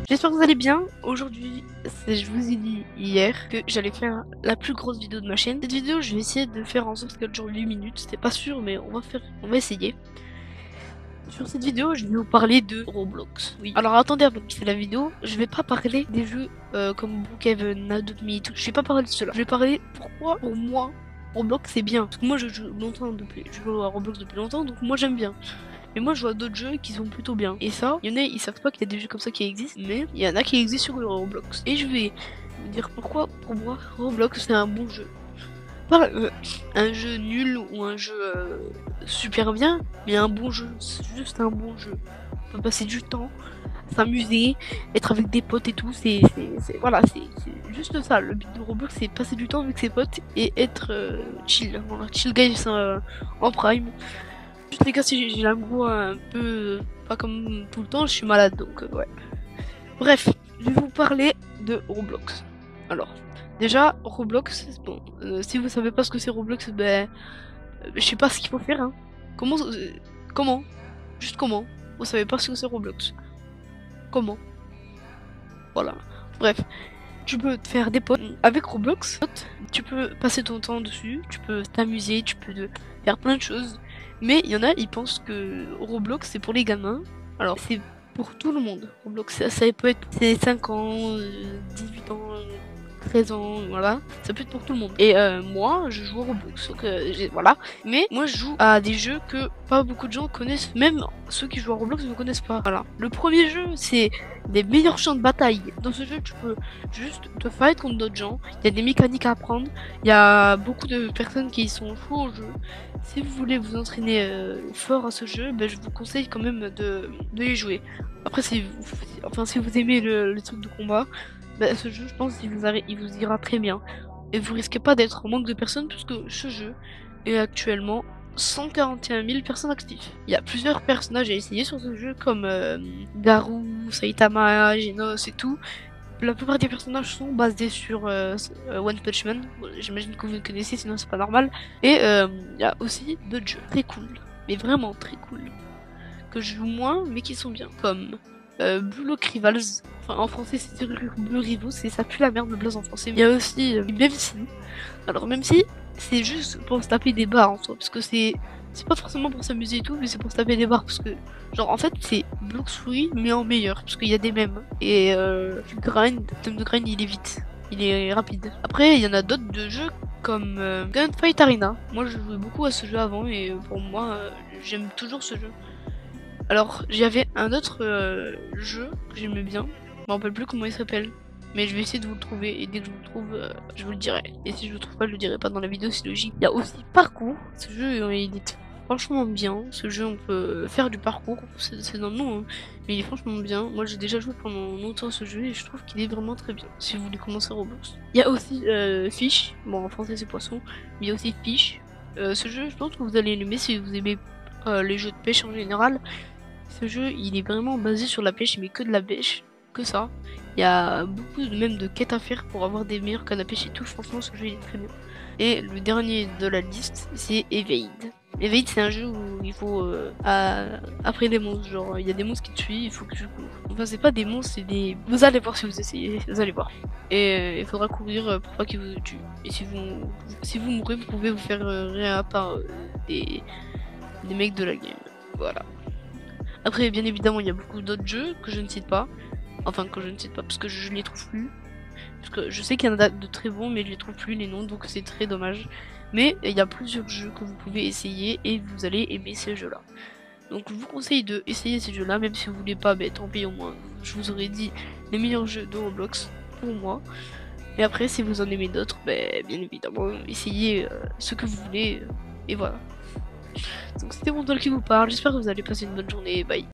J'espère que vous allez bien. Aujourd'hui, je vous ai dit hier que j'allais faire la plus grosse vidéo de ma chaîne. Cette vidéo, je vais essayer de faire en sorte qu'elle dure 8 minutes. C'était pas sûr, mais on va essayer. Sur cette vidéo, je vais vous parler de Roblox. Oui. Alors attendez avant de quitter la vidéo, je vais pas parler des jeux comme Brookhaven, Adopt Me et tout. Je vais pas parler de cela. Je vais parler pourquoi, pour moi, Roblox c'est bien. Parce que moi, je joue à Roblox depuis longtemps, donc moi j'aime bien. Mais moi je vois d'autres jeux qui sont plutôt bien. Et ça, il y en a, ils savent pas qu'il y a des jeux comme ça qui existent, mais il y en a qui existent sur Roblox. Et je vais vous dire pourquoi, pour moi, Roblox c'est un bon jeu. Pas un jeu nul ou un jeu super bien, mais un bon jeu. C'est juste un bon jeu. On peut passer du temps, s'amuser, être avec des potes et tout. Voilà, c'est juste ça. Le but de Roblox c'est passer du temps avec ses potes et être chill. Voilà, chill guys en prime. Juste les gars, si j'ai la voix un peu pas comme tout le temps, je suis malade donc ouais. Bref, je vais vous parler de Roblox. Alors, déjà, Roblox, bon, si vous savez pas ce que c'est Roblox, ben, je sais pas ce qu'il faut faire, hein. Comment Juste comment vous savez pas ce que c'est Roblox? Comment? Voilà. Bref, tu peux te faire des potes avec Roblox. Tu peux passer ton temps dessus, tu peux t'amuser, tu peux faire plein de choses. Mais il y en a, ils pensent que Roblox c'est pour les gamins. Alors c'est pour tout le monde. Roblox ça peut être 5 ans, 18 ans, 13 ans, voilà. Ça peut être pour tout le monde. Et moi, je joue à Roblox. Donc voilà. Mais moi, je joue à des jeux que pas beaucoup de gens connaissent. Même ceux qui jouent à Roblox ne connaissent pas. Voilà. Le premier jeu, c'est des meilleurs champs de bataille. Dans ce jeu, tu peux juste te fight contre d'autres gens. Il y a des mécaniques à apprendre. Il y a beaucoup de personnes qui sont chauds au jeu. Si vous voulez vous entraîner fort à ce jeu, ben, je vous conseille quand même de y jouer. Après, si vous aimez le truc de combat, bah, ce jeu, je pense, il vous ira très bien. Et vous risquez pas d'être en manque de personnes, puisque ce jeu est actuellement 141 000 personnes actives. Il y a plusieurs personnages à essayer sur ce jeu, comme Garou, Saitama, Genos et tout. La plupart des personnages sont basés sur One Punch Man. J'imagine que vous le connaissez, sinon c'est pas normal. Et il y a aussi d'autres jeux très cool, mais vraiment très cool, que je joue moins, mais qui sont bien, comme Blue Lock Rivals. Enfin, en français, c'est Blue Rivals, c'est ça pue la merde le blaze en français. Il y a aussi même si. Alors, même si, c'est juste pour se taper des barres en soi, parce que c'est pas forcément pour s'amuser et tout, mais c'est pour se taper des barres, parce que, genre, en fait, c'est Blox Free, mais en meilleur, parce qu'il y a des mèmes. Et tu grind, le thème de grind, il est vite, il est rapide. Après, il y en a d'autres de jeux comme Gunfight Arena. Moi, je jouais beaucoup à ce jeu avant, et pour moi, j'aime toujours ce jeu. Alors, j'avais un autre jeu que j'aimais bien. Je me rappelle plus comment il s'appelle. Mais je vais essayer de vous le trouver. Et dès que je vous le trouve, je vous le dirai. Et si je le trouve pas, je le dirai pas dans la vidéo, c'est logique. Il y a aussi Parcours. Ce jeu, il est franchement bien. Ce jeu, on peut faire du parcours. C'est dans le nom, hein. Mais il est franchement bien. Moi, j'ai déjà joué pendant longtemps à ce jeu. Et je trouve qu'il est vraiment très bien. Si vous voulez commencer Roblox. Il y a aussi Fish. Bon, en français, c'est poisson. Mais il y a aussi Fish. Ce jeu, je pense que vous allez l'aimer si vous aimez les jeux de pêche en général. Ce jeu, il est vraiment basé sur la pêche, mais que de la pêche, que ça. Il y a beaucoup même de quêtes à faire pour avoir des meilleurs cannes à pêche et tout. Franchement, ce jeu il est très bien. Et le dernier de la liste, c'est Evade. Evade, c'est un jeu où il faut après des monstres. Genre, il y a des monstres qui te suivent, il faut que tu cours. Enfin, c'est pas des monstres, c'est des. Vous allez voir si vous essayez, vous allez voir. Et il faudra courir pour pas qu'ils vous tuent. Et si vous mourrez, vous pouvez vous faire rien par des mecs de la game. Voilà. Après, bien évidemment, il y a beaucoup d'autres jeux que je ne cite pas. Enfin, que je ne cite pas parce que je ne les trouve plus. Parce que je sais qu'il y en a de très bons, mais je les trouve plus les noms, donc c'est très dommage. Mais il y a plusieurs jeux que vous pouvez essayer et vous allez aimer ces jeux-là. Donc je vous conseille de essayer ces jeux-là, même si vous voulez pas, ben tant pis, au moins je vous aurais dit les meilleurs jeux de Roblox pour moi. Et après, si vous en aimez d'autres, ben bien évidemment, essayez ce que vous voulez. Et voilà. Donc c'était mon doll qui vous parle, j'espère que vous allez passer une bonne journée, bye.